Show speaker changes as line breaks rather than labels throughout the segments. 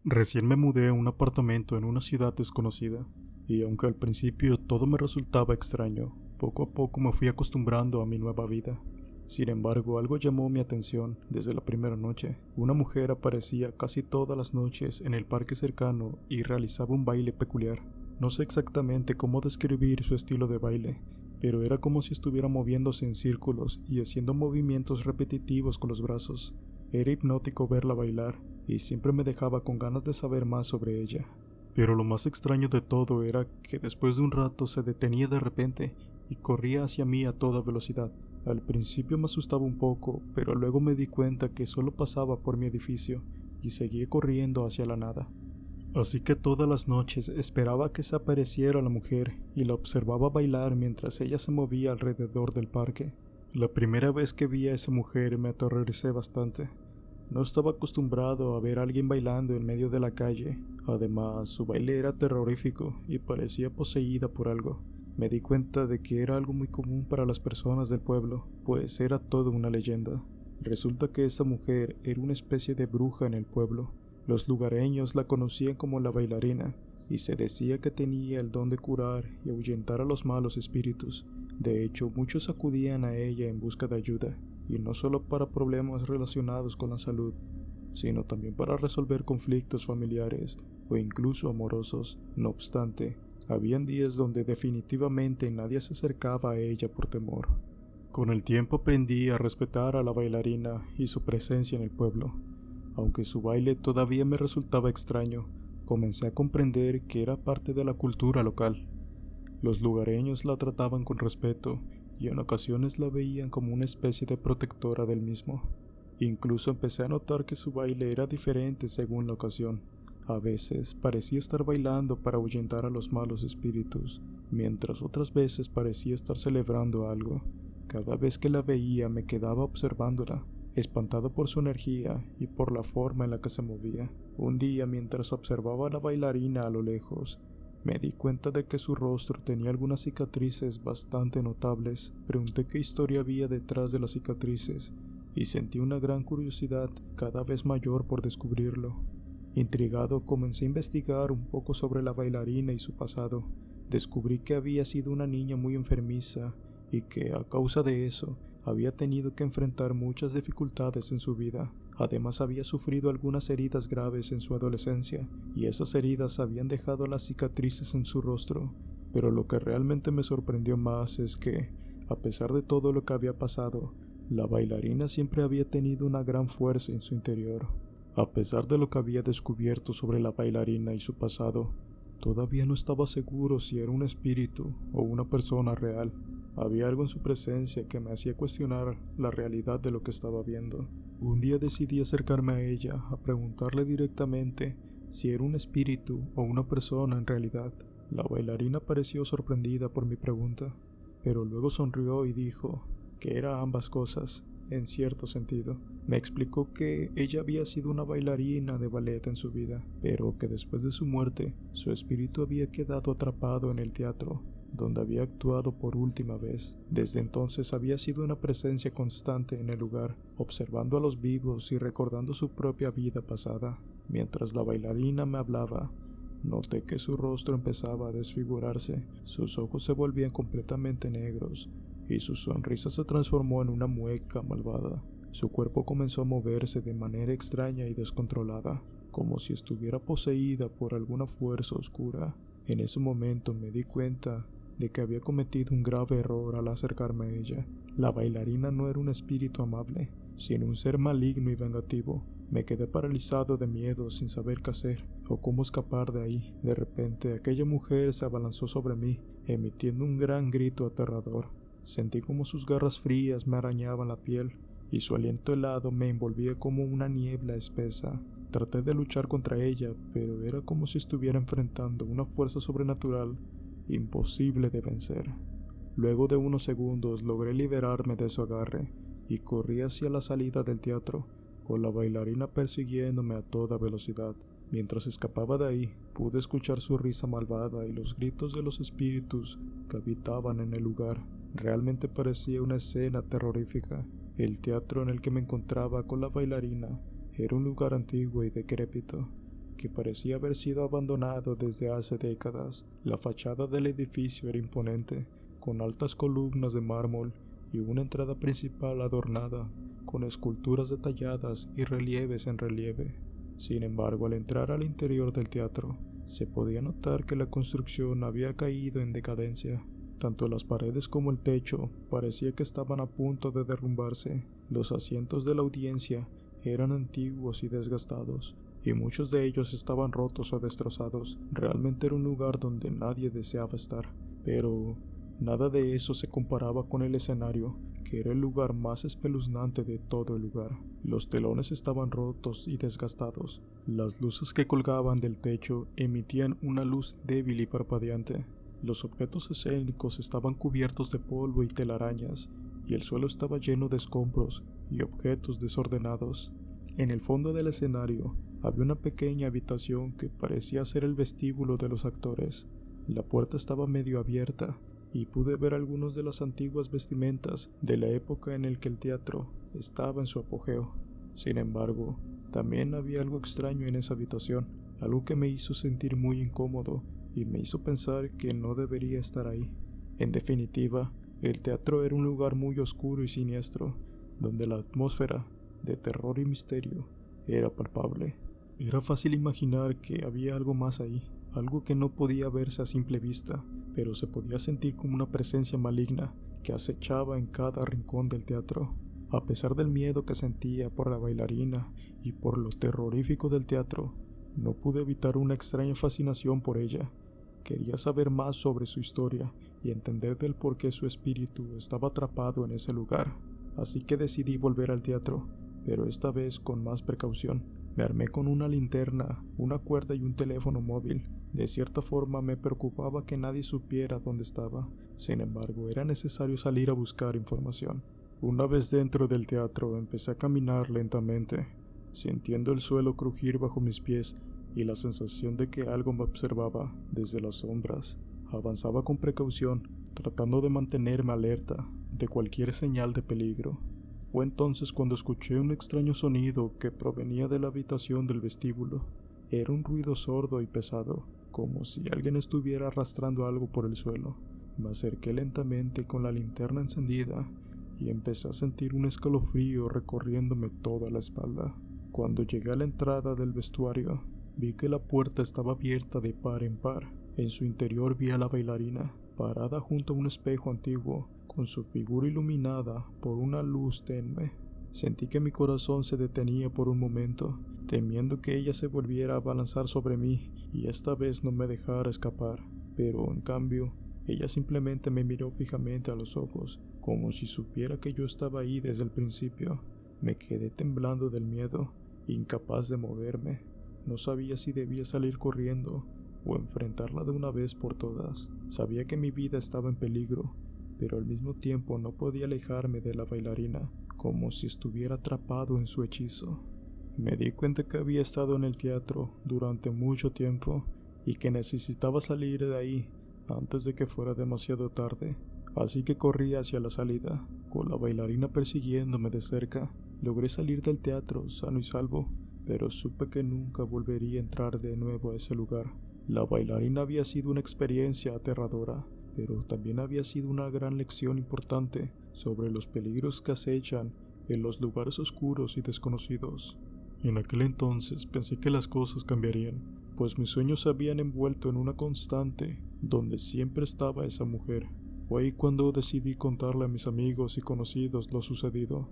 Recién me mudé a un apartamento en una ciudad desconocida, y aunque al principio todo me resultaba extraño, poco a poco me fui acostumbrando a mi nueva vida. Sin embargo, algo llamó mi atención desde la primera noche. Una mujer aparecía casi todas las noches en el parque cercano y realizaba un baile peculiar. No sé exactamente cómo describir su estilo de baile, pero era como si estuviera moviéndose en círculos y haciendo movimientos repetitivos con los brazos. Era hipnótico verla bailar, y siempre me dejaba con ganas de saber más sobre ella. Pero lo más extraño de todo era que después de un rato se detenía de repente y corría hacia mí a toda velocidad. Al principio me asustaba un poco, pero luego me di cuenta que solo pasaba por mi edificio y seguía corriendo hacia la nada. Así que todas las noches esperaba que se apareciera la mujer y la observaba bailar mientras ella se movía alrededor del parque. La primera vez que vi a esa mujer me aterroricé bastante. No estaba acostumbrado a ver a alguien bailando en medio de la calle. Además, su baile era terrorífico y parecía poseída por algo. Me di cuenta de que era algo muy común para las personas del pueblo, pues era toda una leyenda. Resulta que esa mujer era una especie de bruja en el pueblo. Los lugareños la conocían como la bailarina, y se decía que tenía el don de curar y ahuyentar a los malos espíritus. De hecho, muchos acudían a ella en busca de ayuda, y no solo para problemas relacionados con la salud, sino también para resolver conflictos familiares o incluso amorosos. No obstante, habían días donde definitivamente nadie se acercaba a ella por temor. Con el tiempo aprendí a respetar a la bailarina y su presencia en el pueblo. Aunque su baile todavía me resultaba extraño, comencé a comprender que era parte de la cultura local. Los lugareños la trataban con respeto y en ocasiones la veían como una especie de protectora del mismo. Incluso empecé a notar que su baile era diferente según la ocasión. A veces parecía estar bailando para ahuyentar a los malos espíritus, mientras otras veces parecía estar celebrando algo. Cada vez que la veía me quedaba observándola, espantado por su energía y por la forma en la que se movía. Un día, mientras observaba a la bailarina a lo lejos, me di cuenta de que su rostro tenía algunas cicatrices bastante notables. Pregunté qué historia había detrás de las cicatrices y sentí una gran curiosidad cada vez mayor por descubrirlo. Intrigado, comencé a investigar un poco sobre la bailarina y su pasado. Descubrí que había sido una niña muy enfermiza y que, a causa de eso, había tenido que enfrentar muchas dificultades en su vida. Además, había sufrido algunas heridas graves en su adolescencia, y esas heridas habían dejado las cicatrices en su rostro. Pero lo que realmente me sorprendió más es que, a pesar de todo lo que había pasado, la bailarina siempre había tenido una gran fuerza en su interior. A pesar de lo que había descubierto sobre la bailarina y su pasado, todavía no estaba seguro si era un espíritu o una persona real. Había algo en su presencia que me hacía cuestionar la realidad de lo que estaba viendo. Un día decidí acercarme a ella a preguntarle directamente si era un espíritu o una persona en realidad. La bailarina pareció sorprendida por mi pregunta, pero luego sonrió y dijo que era ambas cosas, en cierto sentido. Me explicó que ella había sido una bailarina de ballet en su vida, pero que después de su muerte, su espíritu había quedado atrapado en el teatro, donde había actuado por última vez. Desde entonces había sido una presencia constante en el lugar, observando a los vivos y recordando su propia vida pasada. Mientras la bailarina me hablaba, noté que su rostro empezaba a desfigurarse, sus ojos se volvían completamente negros, y su sonrisa se transformó en una mueca malvada. Su cuerpo comenzó a moverse de manera extraña y descontrolada, como si estuviera poseída por alguna fuerza oscura. En ese momento me di cuenta de que había cometido un grave error al acercarme a ella. La bailarina no era un espíritu amable, sino un ser maligno y vengativo. Me quedé paralizado de miedo sin saber qué hacer o cómo escapar de ahí. De repente, aquella mujer se abalanzó sobre mí, emitiendo un gran grito aterrador. Sentí como sus garras frías me arañaban la piel y su aliento helado me envolvía como una niebla espesa. Traté de luchar contra ella, pero era como si estuviera enfrentando una fuerza sobrenatural imposible de vencer. Luego de unos segundos logré liberarme de su agarre y corrí hacia la salida del teatro, con la bailarina persiguiéndome a toda velocidad. Mientras escapaba de ahí, pude escuchar su risa malvada y los gritos de los espíritus que habitaban en el lugar. Realmente parecía una escena terrorífica. El teatro en el que me encontraba con la bailarina era un lugar antiguo y decrépito, que parecía haber sido abandonado desde hace décadas. La fachada del edificio era imponente, con altas columnas de mármol y una entrada principal adornada con esculturas detalladas y relieves en relieve. Sin embargo, al entrar al interior del teatro, se podía notar que la construcción había caído en decadencia. Tanto las paredes como el techo parecía que estaban a punto de derrumbarse. Los asientos de la audiencia eran antiguos y desgastados, y muchos de ellos estaban rotos o destrozados. Realmente era un lugar donde nadie deseaba estar, pero nada de eso se comparaba con el escenario, que era el lugar más espeluznante de todo el lugar. Los telones estaban rotos y desgastados. Las luces que colgaban del techo emitían una luz débil y parpadeante. Los objetos escénicos estaban cubiertos de polvo y telarañas, y el suelo estaba lleno de escombros y objetos desordenados. En el fondo del escenario había una pequeña habitación que parecía ser el vestíbulo de los actores. La puerta estaba medio abierta, y pude ver algunas de las antiguas vestimentas de la época en la que el teatro estaba en su apogeo. Sin embargo, también había algo extraño en esa habitación, algo que me hizo sentir muy incómodo y me hizo pensar que no debería estar ahí. En definitiva, el teatro era un lugar muy oscuro y siniestro, donde la atmósfera de terror y misterio era palpable. Era fácil imaginar que había algo más ahí, algo que no podía verse a simple vista, pero se podía sentir como una presencia maligna que acechaba en cada rincón del teatro. A pesar del miedo que sentía por la bailarina y por lo terrorífico del teatro, no pude evitar una extraña fascinación por ella. Quería saber más sobre su historia y entender del por qué su espíritu estaba atrapado en ese lugar. Así que decidí volver al teatro, pero esta vez con más precaución. Me armé con una linterna, una cuerda y un teléfono móvil. De cierta forma me preocupaba que nadie supiera dónde estaba. Sin embargo, era necesario salir a buscar información. Una vez dentro del teatro, empecé a caminar lentamente, sintiendo el suelo crujir bajo mis pies y la sensación de que algo me observaba desde las sombras. Avanzaba con precaución, tratando de mantenerme alerta de cualquier señal de peligro. Fue entonces cuando escuché un extraño sonido que provenía de la habitación del vestíbulo. Era un ruido sordo y pesado, como si alguien estuviera arrastrando algo por el suelo. Me acerqué lentamente con la linterna encendida y empecé a sentir un escalofrío recorriéndome toda la espalda. Cuando llegué a la entrada del vestuario, vi que la puerta estaba abierta de par en par. En su interior vi a la bailarina, parada junto a un espejo antiguo, con su figura iluminada por una luz tenue. Sentí que mi corazón se detenía por un momento, temiendo que ella se volviera a abalanzar sobre mí y esta vez no me dejara escapar. Pero, en cambio, ella simplemente me miró fijamente a los ojos, como si supiera que yo estaba ahí desde el principio. Me quedé temblando del miedo, incapaz de moverme. No sabía si debía salir corriendo o enfrentarla de una vez por todas. Sabía que mi vida estaba en peligro, pero al mismo tiempo no podía alejarme de la bailarina, como si estuviera atrapado en su hechizo. Me di cuenta que había estado en el teatro durante mucho tiempo y que necesitaba salir de ahí antes de que fuera demasiado tarde. Así que corrí hacia la salida, con la bailarina persiguiéndome de cerca. Logré salir del teatro sano y salvo, pero supe que nunca volvería a entrar de nuevo a ese lugar. La bailarina había sido una experiencia aterradora, pero también había sido una gran lección importante sobre los peligros que acechan en los lugares oscuros y desconocidos. En aquel entonces pensé que las cosas cambiarían, pues mis sueños se habían envuelto en una constante donde siempre estaba esa mujer. Fue ahí cuando decidí contarle a mis amigos y conocidos lo sucedido.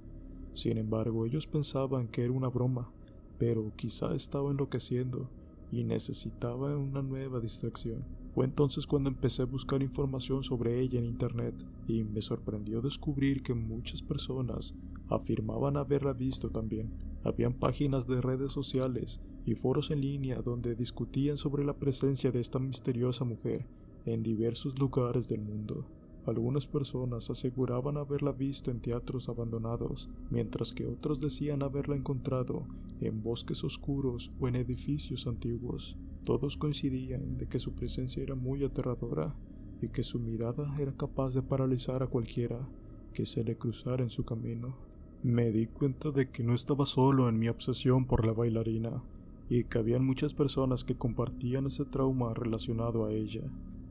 Sin embargo, ellos pensaban que era una broma, pero quizá estaba enloqueciendo y necesitaba una nueva distracción. Fue entonces cuando empecé a buscar información sobre ella en internet y me sorprendió descubrir que muchas personas afirmaban haberla visto también. Habían páginas de redes sociales y foros en línea donde discutían sobre la presencia de esta misteriosa mujer en diversos lugares del mundo. Algunas personas aseguraban haberla visto en teatros abandonados, mientras que otros decían haberla encontrado en bosques oscuros o en edificios antiguos. Todos coincidían de que su presencia era muy aterradora y que su mirada era capaz de paralizar a cualquiera que se le cruzara en su camino. Me di cuenta de que no estaba solo en mi obsesión por la bailarina, y que habían muchas personas que compartían ese trauma relacionado a ella.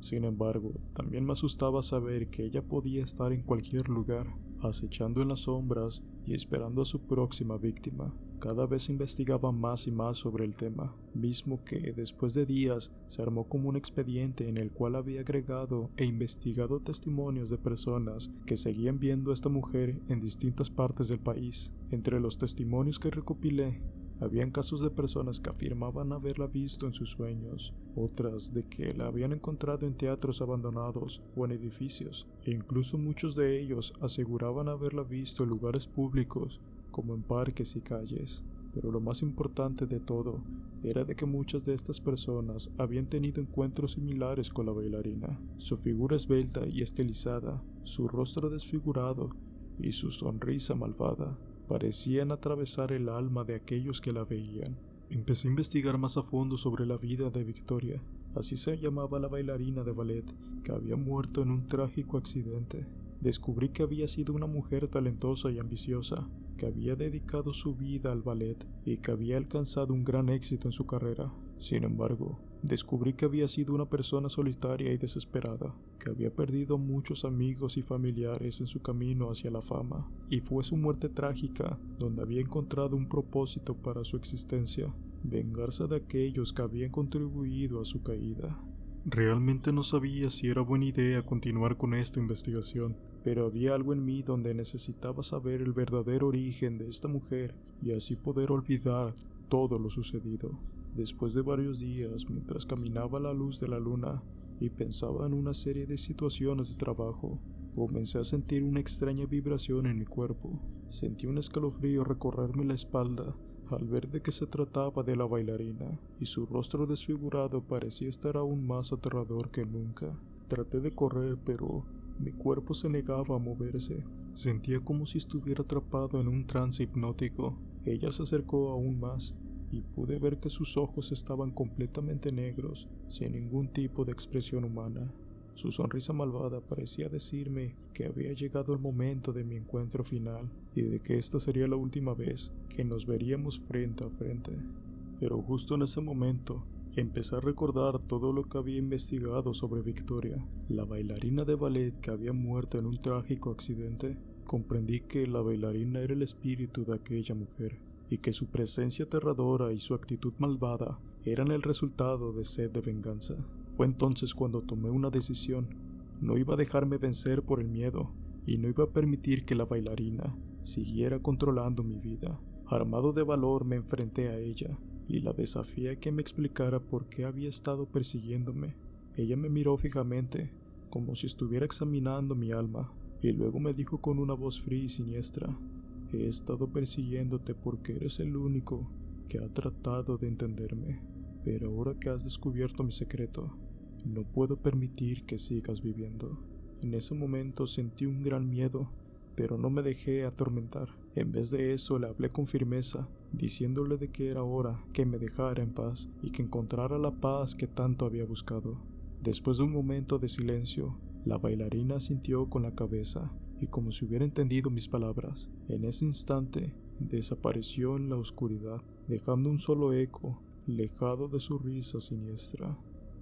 Sin embargo, también me asustaba saber que ella podía estar en cualquier lugar, acechando en las sombras y esperando a su próxima víctima. Cada vez investigaba más y más sobre el tema, mismo que después de días se armó como un expediente en el cual había agregado e investigado testimonios de personas que seguían viendo a esta mujer en distintas partes del país. Entre los testimonios que recopilé, habían casos de personas que afirmaban haberla visto en sus sueños, otras de que la habían encontrado en teatros abandonados o en edificios, e incluso muchos de ellos aseguraban haberla visto en lugares públicos, como en parques y calles. Pero lo más importante de todo era de que muchas de estas personas habían tenido encuentros similares con la bailarina. Su figura esbelta y estilizada, su rostro desfigurado y su sonrisa malvada parecían atravesar el alma de aquellos que la veían. Empecé a investigar más a fondo sobre la vida de Victoria, así se llamaba la bailarina de ballet, que había muerto en un trágico accidente. Descubrí que había sido una mujer talentosa y ambiciosa, que había dedicado su vida al ballet y que había alcanzado un gran éxito en su carrera. Sin embargo, descubrí que había sido una persona solitaria y desesperada, que había perdido muchos amigos y familiares en su camino hacia la fama, y fue su muerte trágica donde había encontrado un propósito para su existencia: vengarse de aquellos que habían contribuido a su caída. Realmente no sabía si era buena idea continuar con esta investigación, pero había algo en mí donde necesitaba saber el verdadero origen de esta mujer y así poder olvidar todo lo sucedido. Después de varios días, mientras caminaba a la luz de la luna y pensaba en una serie de situaciones de trabajo, comencé a sentir una extraña vibración en mi cuerpo. Sentí un escalofrío recorrerme la espalda al ver de que se trataba de la bailarina, y su rostro desfigurado parecía estar aún más aterrador que nunca. Traté de correr, pero mi cuerpo se negaba a moverse. Sentía como si estuviera atrapado en un trance hipnótico. Ella se acercó aún más, y pude ver que sus ojos estaban completamente negros, sin ningún tipo de expresión humana. Su sonrisa malvada parecía decirme que había llegado el momento de mi encuentro final y de que esta sería la última vez que nos veríamos frente a frente. Pero justo en ese momento, empecé a recordar todo lo que había investigado sobre Victoria, la bailarina de ballet que había muerto en un trágico accidente. Comprendí que la bailarina era el espíritu de aquella mujer, y que su presencia aterradora y su actitud malvada eran el resultado de sed de venganza. Fue entonces cuando tomé una decisión. No iba a dejarme vencer por el miedo, y no iba a permitir que la bailarina siguiera controlando mi vida. Armado de valor me enfrenté a ella, y la desafié a que me explicara por qué había estado persiguiéndome. Ella me miró fijamente, como si estuviera examinando mi alma, y luego me dijo con una voz fría y siniestra: he estado persiguiéndote porque eres el único que ha tratado de entenderme, pero ahora que has descubierto mi secreto, no puedo permitir que sigas viviendo. En ese momento sentí un gran miedo, pero no me dejé atormentar. En vez de eso le hablé con firmeza, diciéndole de que era hora que me dejara en paz y que encontrara la paz que tanto había buscado. Después de un momento de silencio, la bailarina asintió con la cabeza y, como si hubiera entendido mis palabras, en ese instante desapareció en la oscuridad, dejando un solo eco lejano de su risa siniestra.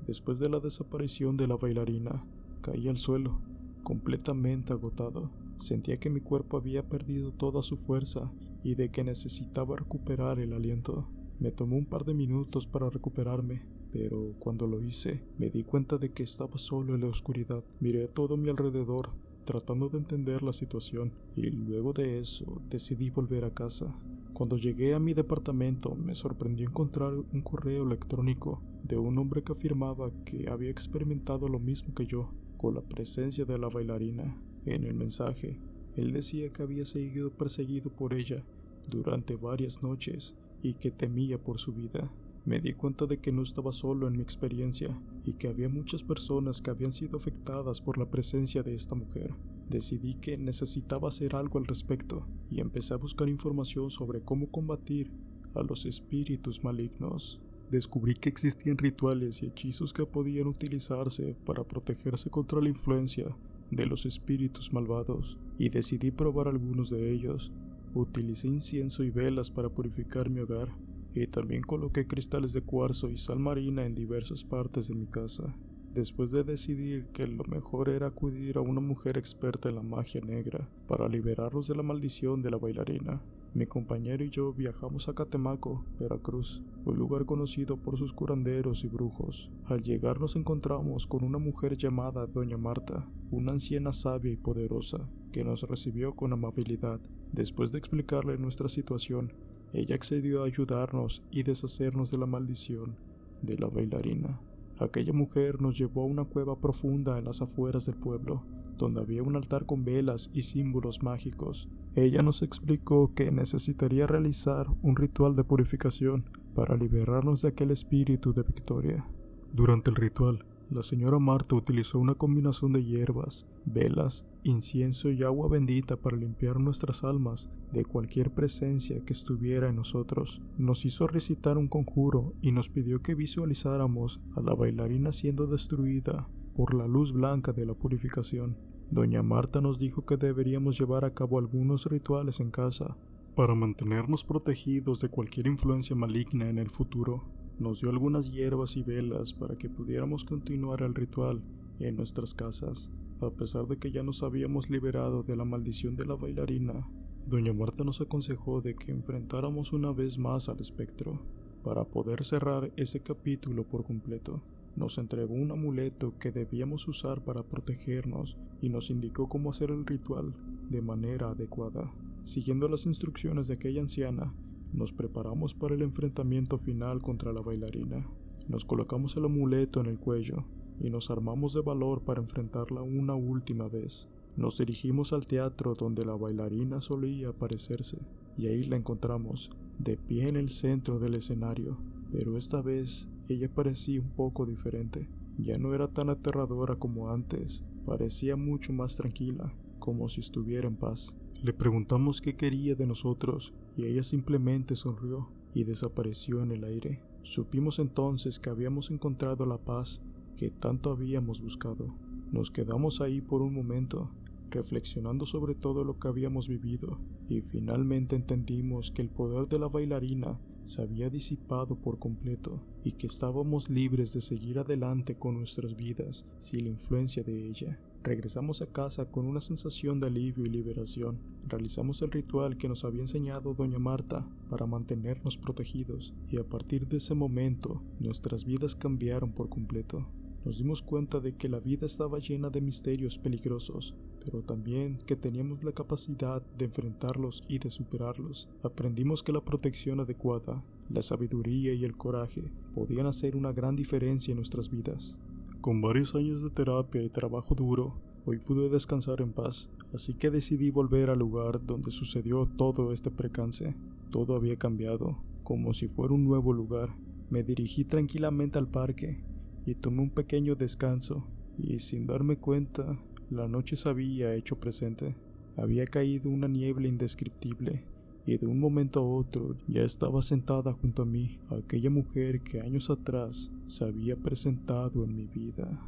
Después de la desaparición de la bailarina, caí al suelo, completamente agotado. Sentía que mi cuerpo había perdido toda su fuerza y de que necesitaba recuperar el aliento. Me tomó un par de minutos para recuperarme, pero cuando lo hice, me di cuenta de que estaba solo en la oscuridad. Miré a todo mi alrededor, tratando de entender la situación, y luego de eso decidí volver a casa. Cuando llegué a mi departamento, me sorprendió encontrar un correo electrónico de un hombre que afirmaba que había experimentado lo mismo que yo con la presencia de la bailarina. En el mensaje, él decía que había sido perseguido por ella durante varias noches y que temía por su vida. Me di cuenta de que no estaba solo en mi experiencia y que había muchas personas que habían sido afectadas por la presencia de esta mujer. Decidí que necesitaba hacer algo al respecto y empecé a buscar información sobre cómo combatir a los espíritus malignos. Descubrí que existían rituales y hechizos que podían utilizarse para protegerse contra la influencia de los espíritus malvados, y decidí probar algunos de ellos. Utilicé incienso y velas para purificar mi hogar, y también coloqué cristales de cuarzo y sal marina en diversas partes de mi casa. Después de decidir que lo mejor era acudir a una mujer experta en la magia negra para liberarnos de la maldición de la bailarina, mi compañero y yo viajamos a Catemaco, Veracruz, un lugar conocido por sus curanderos y brujos. Al llegar nos encontramos con una mujer llamada Doña Marta, una anciana sabia y poderosa, que nos recibió con amabilidad. Después de explicarle nuestra situación, ella accedió a ayudarnos y deshacernos de la maldición de la bailarina. Aquella mujer nos llevó a una cueva profunda en las afueras del pueblo, donde había un altar con velas y símbolos mágicos. Ella nos explicó que necesitaría realizar un ritual de purificación para liberarnos de aquel espíritu de Victoria. Durante el ritual, la señora Marta utilizó una combinación de hierbas, velas, incienso y agua bendita para limpiar nuestras almas de cualquier presencia que estuviera en nosotros. Nos hizo recitar un conjuro y nos pidió que visualizáramos a la bailarina siendo destruida por la luz blanca de la purificación. Doña Marta nos dijo que deberíamos llevar a cabo algunos rituales en casa para mantenernos protegidos de cualquier influencia maligna en el futuro. Nos dio algunas hierbas y velas para que pudiéramos continuar el ritual en nuestras casas. A pesar de que ya nos habíamos liberado de la maldición de la bailarina, Doña Marta nos aconsejó de que enfrentáramos una vez más al espectro para poder cerrar ese capítulo por completo. Nos entregó un amuleto que debíamos usar para protegernos y nos indicó cómo hacer el ritual de manera adecuada. Siguiendo las instrucciones de aquella anciana, nos preparamos para el enfrentamiento final contra la bailarina. Nos colocamos el amuleto en el cuello y nos armamos de valor para enfrentarla una última vez. Nos dirigimos al teatro donde la bailarina solía aparecerse, y ahí la encontramos, de pie en el centro del escenario. Pero esta vez ella parecía un poco diferente. Ya no era tan aterradora como antes, parecía mucho más tranquila, como si estuviera en paz. Le preguntamos qué quería de nosotros y ella simplemente sonrió y desapareció en el aire. Supimos entonces que habíamos encontrado la paz que tanto habíamos buscado. Nos quedamos ahí por un momento, reflexionando sobre todo lo que habíamos vivido, y finalmente entendimos que el poder de la bailarina se había disipado por completo y que estábamos libres de seguir adelante con nuestras vidas sin la influencia de ella. Regresamos a casa con una sensación de alivio y liberación. Realizamos el ritual que nos había enseñado Doña Marta para mantenernos protegidos, y a partir de ese momento nuestras vidas cambiaron por completo. Nos dimos cuenta de que la vida estaba llena de misterios peligrosos, pero también que teníamos la capacidad de enfrentarlos y de superarlos. Aprendimos que la protección adecuada, la sabiduría y el coraje podían hacer una gran diferencia en nuestras vidas. Con varios años de terapia y trabajo duro, hoy pude descansar en paz, así que decidí volver al lugar donde sucedió todo este percance. Todo había cambiado, como si fuera un nuevo lugar. Me dirigí tranquilamente al parque y tomé un pequeño descanso, y sin darme cuenta, la noche se había hecho presente. Había caído una niebla indescriptible, y de un momento a otro ya estaba sentada junto a mí aquella mujer que años atrás se había presentado en mi vida.